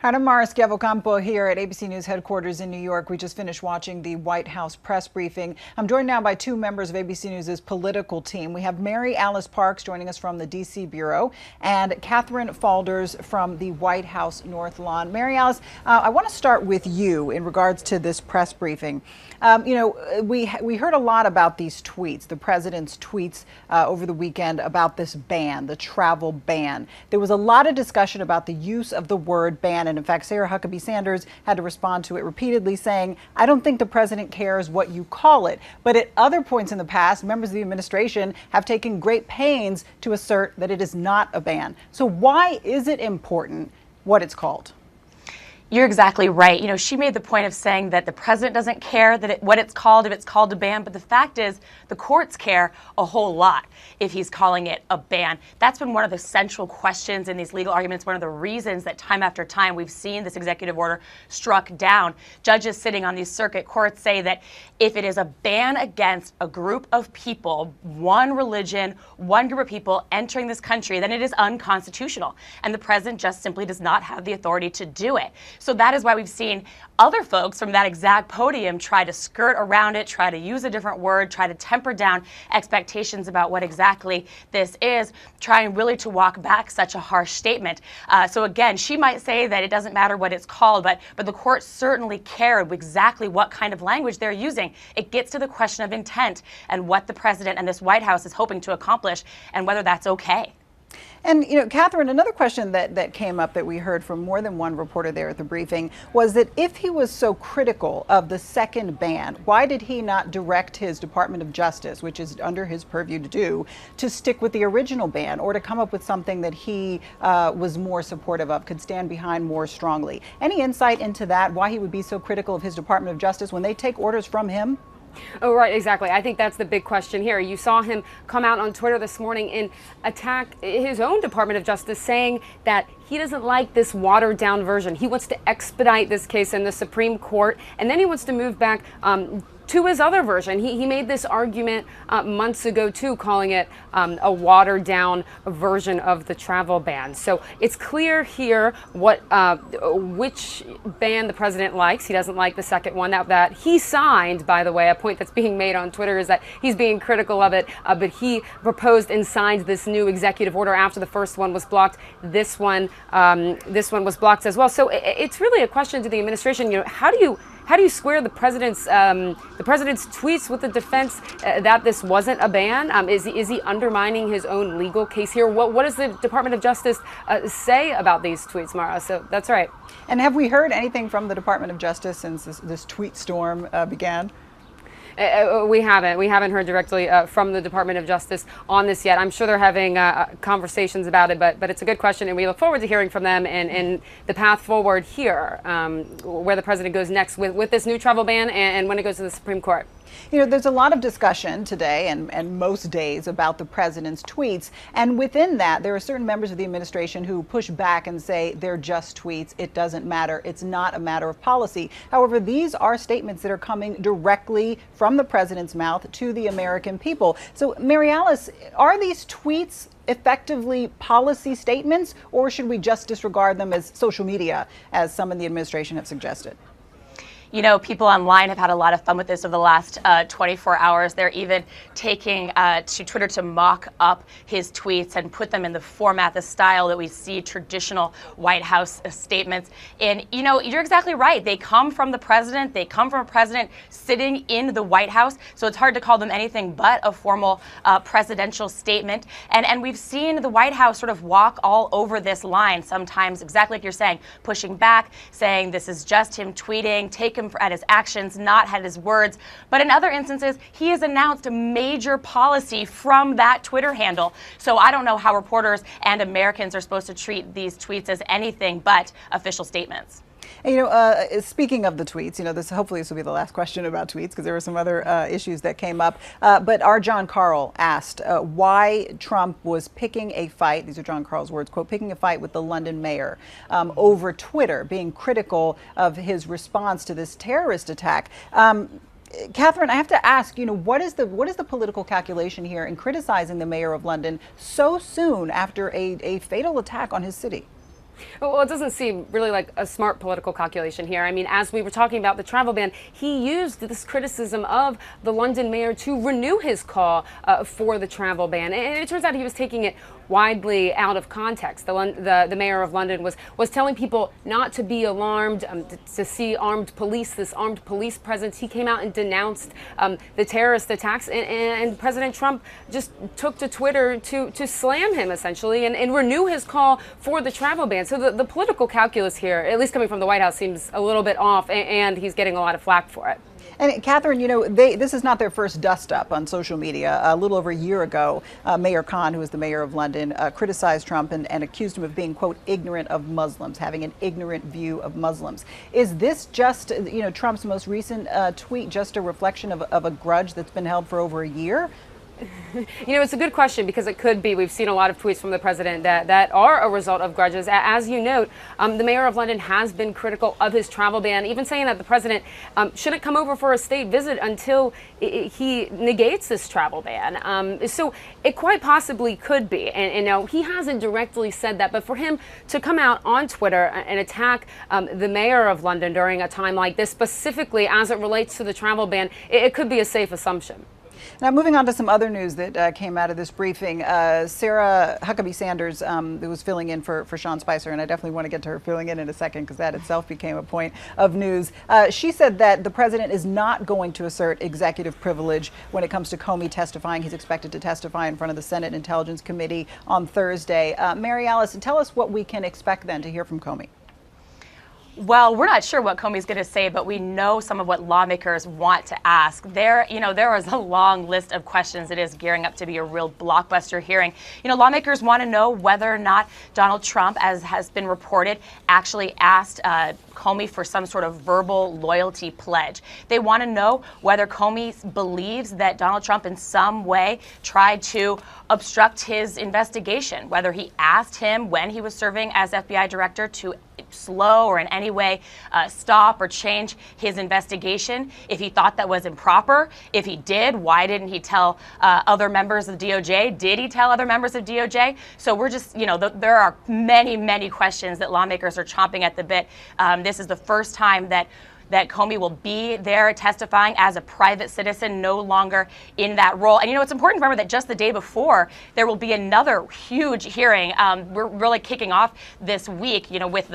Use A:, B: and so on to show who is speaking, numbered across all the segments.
A: Ana Mara Schiavocampo here at ABC News headquarters in New York. We just finished watching the White House press briefing. I'm joined now by two members of ABC News' political team. We have Mary Alice Parks joining us from the D.C. Bureau and Catherine Faulders from the White House North Lawn. Mary Alice, I want to start with you in regards to this press briefing. We heard a lot about these tweets, the president's tweets over the weekend about this ban, the travel ban. There was a lot of discussion about the use of the word ban. And in fact, Sarah Huckabee Sanders had to respond to it repeatedly, saying, I don't think the president cares what you call it. But at other points in the past, members of the administration have taken great pains to assert that it is not a ban. So why is it important what it's called?
B: You're exactly right. She made the point of saying that the president doesn't care what it's called, if it's called a ban. But the fact is, the courts care a whole lot if he's calling it a ban. That's been one of the central questions in these legal arguments, one of the reasons that time after time we've seen this executive order struck down. Judges sitting on these circuit courts say that if it is a ban against a group of people, one religion, one group of people entering this country, then it is unconstitutional. And the president just simply does not have the authority to do it. So that is why we've seen other folks from that exact podium try to skirt around it, try to use a different word, try to temper down expectations about what exactly this is, trying really to walk back such a harsh statement. So again, she might say that it doesn't matter what it's called, but the court certainly cared exactly what kind of language they're using. It gets to the question of intent and what the president and this White House is hoping to accomplish and whether that's okay.
A: And, Catherine, another question that came up that we heard from more than one reporter there at the briefing was that if he was so critical of the second ban, why did he not direct his Department of Justice, which is under his purview to do, to stick with the original ban or to come up with something that he was more supportive of, could stand behind more strongly? Any insight into that, why he would be so critical of his Department of Justice when they take orders from him?
C: Oh, right, exactly. I think that's the big question here. You saw him come out on Twitter this morning and attack his own Department of Justice, saying that he doesn't like this watered down version. He wants to expedite this case in the Supreme Court, and then he wants to move back to his other version. He made this argument months ago, too, calling it a watered down version of the travel ban. So it's clear here which ban the president likes. He doesn't like the second one that he signed, by the way. A point that's being made on Twitter is that he's being critical of it, but he proposed and signed this new executive order after the first one was blocked. This one was blocked as well. So it's really a question to the administration. How do you square the president's tweets with the defense that this wasn't a ban? Is he undermining his own legal case here? What does the Department of Justice say about these tweets, Mara? So that's right.
A: And have we heard anything from the Department of Justice since this tweet storm began?
C: We haven't heard directly from the Department of Justice on this yet. I'm sure they're having conversations about it, but it's a good question, and we look forward to hearing from them and the path forward here, where the president goes next with this new travel ban and when it goes to the Supreme Court.
A: There's a lot of discussion today and most days about the president's tweets. And within that, there are certain members of the administration who push back and say they're just tweets. It doesn't matter. It's not a matter of policy. However, these are statements that are coming directly from the president's mouth to the American people. So, Mary Alice, are these tweets effectively policy statements, or should we just disregard them as social media, as some in the administration have suggested?
B: People online have had a lot of fun with this over the last 24 hours. They're even taking to Twitter to mock up his tweets and put them in the format, the style that we see traditional White House statements. And, you're exactly right. They come from the president. They come from a president sitting in the White House. So it's hard to call them anything but a formal presidential statement. And we've seen the White House sort of walk all over this line, sometimes exactly like you're saying, pushing back, saying this is just him tweeting, take him at his actions, not at his words. But in other instances, he has announced a major policy from that Twitter handle. So I don't know how reporters and Americans are supposed to treat these tweets as anything but official statements.
A: Speaking of the tweets, hopefully this will be the last question about tweets because there were some other issues that came up. But our John Carl asked why Trump was picking a fight. These are John Carl's words, quote, picking a fight with the London mayor over Twitter, being critical of his response to this terrorist attack. Catherine, I have to ask, what is the political calculation here in criticizing the mayor of London so soon after a fatal attack on his city?
C: Well, it doesn't seem really like a smart political calculation here. I mean, as we were talking about the travel ban, he used this criticism of the London mayor to renew his call for the travel ban. And it turns out he was taking it widely out of context. The mayor of London was telling people not to be alarmed, to see this armed police presence. He came out and denounced the terrorist attacks, and President Trump just took to Twitter to slam him essentially and renew his call for the travel ban. So the political calculus here, at least coming from the White House, seems a little bit off, and he's getting a lot of flack for it.
A: And Catherine, you know, this is not their first dust up on social media. A little over a year ago, Mayor Khan, who is the mayor of London, criticized Trump and accused him of being, quote, ignorant of Muslims, having an ignorant view of Muslims. Is this just, you know, Trump's most recent tweet just a reflection of a grudge that's been held for over a year?
C: You know, it's a good question because it could be. We've seen a lot of tweets from the president that are a result of grudges. As you note, the mayor of London has been critical of his travel ban, even saying that the president shouldn't come over for a state visit until he negates this travel ban. So it quite possibly could be. And now he hasn't directly said that, but for him to come out on Twitter and attack the mayor of London during a time like this, specifically as it relates to the travel ban, it could be a safe assumption.
A: Now, moving on to some other news that came out of this briefing, Sarah Huckabee Sanders, who was filling in for Sean Spicer, and I definitely want to get to her filling in a second because that itself became a point of news. She said that the president is not going to assert executive privilege when it comes to Comey testifying. He's expected to testify in front of the Senate Intelligence Committee on Thursday. Mary Alice, tell us what we can expect then to hear from Comey.
B: Well, we're not sure what Comey's going to say, but we know some of what lawmakers want to ask. There is a long list of questions. It is gearing up to be a real blockbuster hearing. You know, lawmakers want to know whether or not Donald Trump, as has been reported, actually asked Comey for some sort of verbal loyalty pledge. They want to know whether Comey believes that Donald Trump in some way tried to obstruct his investigation, whether he asked him when he was serving as FBI director to slow or in any way stop or change his investigation, if he thought that was improper. If he did, why didn't he tell other members of DOJ? Did he tell other members of DOJ? So we're just, you know, there are many, many questions that lawmakers are chomping at the bit. This is the first time that Comey will be there testifying as a private citizen, no longer in that role. And, you know, it's important to remember that just the day before, there will be another huge hearing. We're really kicking off this week, you know, with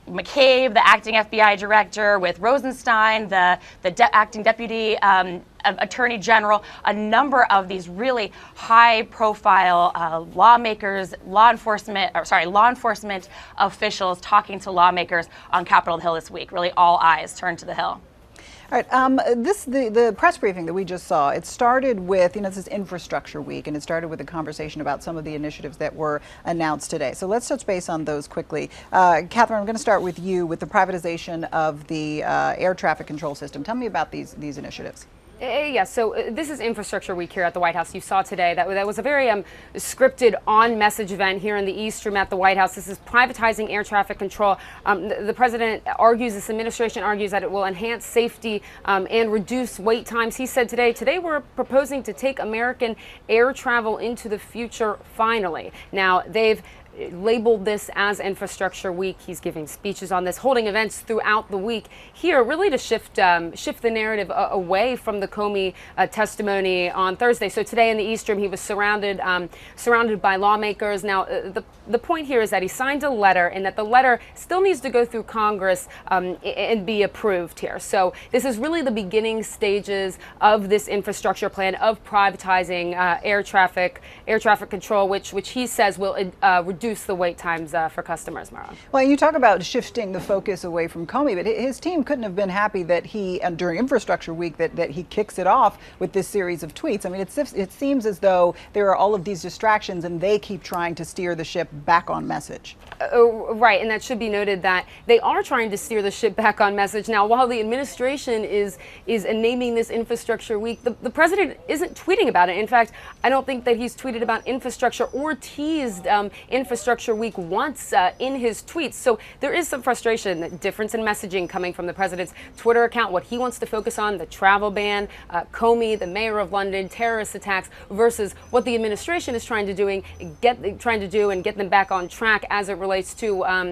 B: McCabe, the acting FBI director, with Rosenstein, the acting deputy attorney general, a number of these really high-profile lawmakers, law enforcement officials talking to lawmakers on Capitol Hill this week. Really, all eyes turned to the Hill.
A: All right, the press briefing that we just saw, it started with, you know, this is Infrastructure Week, and it started with a conversation about some of the initiatives that were announced today. So let's touch base on those quickly. Catherine, I'm going to start with you with the privatization of the air traffic control system. Tell me about these initiatives.
C: Yes, so this is Infrastructure Week here at the White House. You saw today that was a very scripted on-message event here in the East Room at the White House. This is privatizing air traffic control. The president argues, this administration argues, that it will enhance safety and reduce wait times. He said today we're proposing to take American air travel into the future finally. Now, they've labeled this as Infrastructure Week. He's giving speeches on this, holding events throughout the week here, really to shift the narrative away from the Comey testimony on Thursday. So today in the East Room, he was surrounded by lawmakers. Now, the point here is that he signed a letter, and that the letter still needs to go through Congress and be approved here. So this is really the beginning stages of this infrastructure plan of privatizing air traffic control, which he says will reduce the wait times for customers, Mara.
A: Well, you talk about shifting the focus away from Comey, but his team couldn't have been happy that he, during Infrastructure Week, that he kicks it off with this series of tweets. I mean, it seems as though there are all of these distractions and they keep trying to steer the ship back on message.
C: Right, and that should be noted that they are trying to steer the ship back on message. Now, while the administration is naming this Infrastructure Week, the president isn't tweeting about it. In fact, I don't think that he's tweeted about infrastructure or teased Infrastructure Week once in his tweets. So there is some frustration, difference in messaging coming from the president's Twitter account, what he wants to focus on, the travel ban, Comey, the mayor of London, terrorist attacks, versus what the administration is trying to do and get them back on track as it relates to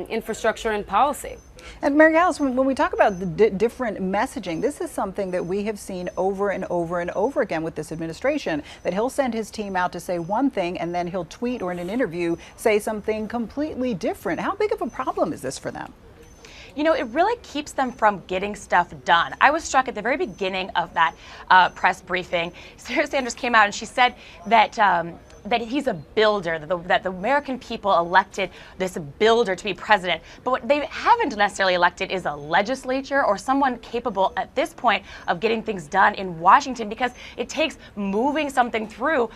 C: infrastructure and policy.
A: And Mary Alice, when we talk about the different messaging, this is something that we have seen over and over and over again with this administration, that he'll send his team out to say one thing and then he'll tweet or in an interview say something completely different. How big of a problem is this for them?
B: You know, it really keeps them from getting stuff done. I was struck at the very beginning of that press briefing. Sarah Sanders came out and she said that that he's a builder, that the American people elected this builder to be president. But what they haven't necessarily elected is a legislature or someone capable at this point of getting things done in Washington, because it takes moving something through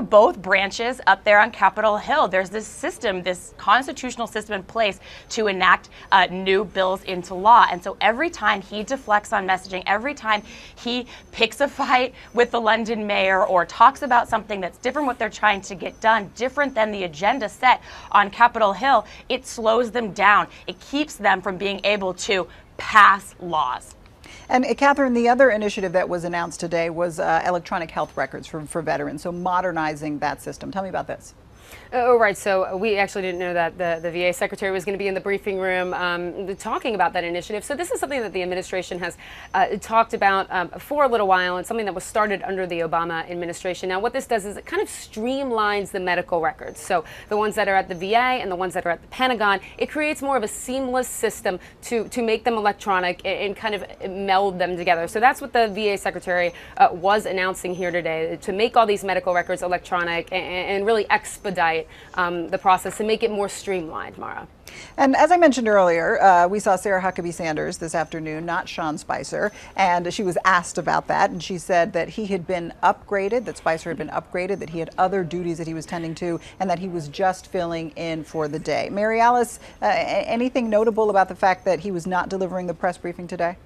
B: both branches up there on Capitol Hill. There's this system, this constitutional system in place to enact new bills into law. And so every time he deflects on messaging, every time he picks a fight with the London mayor or talks about something that's different what they're trying to get done, different than the agenda set on Capitol Hill, it slows them down. It keeps them from being able to pass laws.
A: And Catherine, the other initiative that was announced today was electronic health records for veterans, so modernizing that system. Tell me about this.
C: Oh, right. So we actually didn't know that the VA secretary was going to be in the briefing room talking about that initiative. So this is something that the administration has talked about for a little while, and something that was started under the Obama administration. Now, what this does is it kind of streamlines the medical records. So the ones that are at the VA and the ones that are at the Pentagon, it creates more of a seamless system to make them electronic and kind of meld them together. So that's what the VA secretary was announcing here today, to make all these medical records electronic and really expedite the process and make it more streamlined, Mara.
A: And as I mentioned earlier, we saw Sarah Huckabee Sanders this afternoon, not Sean Spicer, and she was asked about that, and she said that he had been upgraded, that Spicer had been upgraded, that he had other duties that he was tending to, and that he was just filling in for the day. Mary Alice, anything notable about the fact that he was not delivering the press briefing today?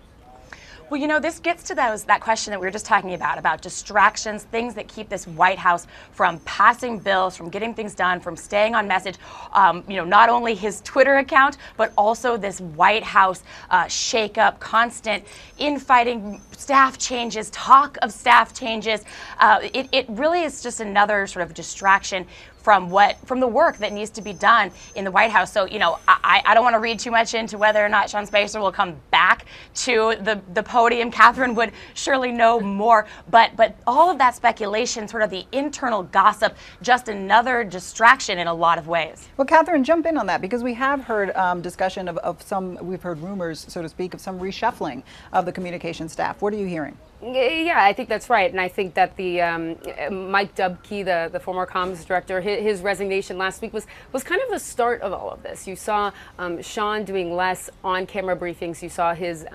B: Well, you know, this gets to that question that we were just talking about distractions, things that keep this White House from passing bills, from getting things done, from staying on message. You know, not only his Twitter account, but also this White House shakeup, constant infighting, staff changes, talk of staff changes. It really is just another sort of distraction from the work that needs to be done in the White House. So, you know, I don't want to read too much into whether or not Sean Spicer will come back to the podium. Catherine would surely know more, but all of that speculation, sort of the internal gossip, just another distraction in a lot of ways.
A: Well, Catherine, jump in on that, because we have heard discussion of some, we've heard rumors, so to speak, of some reshuffling of the communication staff. What are you hearing?
C: Yeah, I think that's right. And I think that the Mike Dubke, the former comms director, his resignation last week was kind of the start of all of this. You saw Sean doing less on-camera briefings. You saw his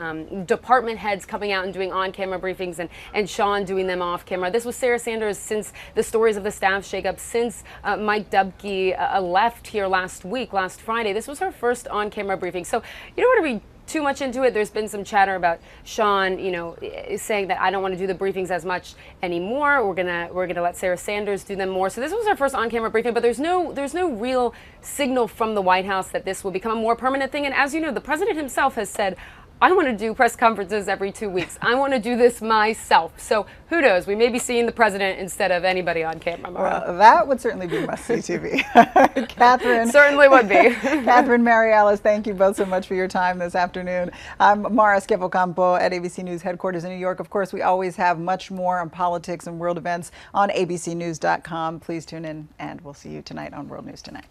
C: department heads coming out and doing on-camera briefings, and Sean doing them off-camera. This was Sarah Sanders since the stories of the staff shakeup, since Mike Dubke left here last Friday. This was her first on-camera briefing. So you don't want to read too much into it. There's been some chatter about Sean, you know, saying that I don't want to do the briefings as much anymore. We're gonna let Sarah Sanders do them more. So this was our first on-camera briefing, but there's no real signal from the White House that this will become a more permanent thing. And as you know, the president himself has said, I want to do press conferences every 2 weeks. I want to do this myself. So who knows? We may be seeing the president instead of anybody on camera.
A: Well, that would certainly be must-see TV. Catherine.
C: Certainly would be.
A: Catherine, Mary Alice, thank you both so much for your time this afternoon. I'm Mara Schiavocampo at ABC News headquarters in New York. Of course, we always have much more on politics and world events on abcnews.com. Please tune in, and we'll see you tonight on World News Tonight.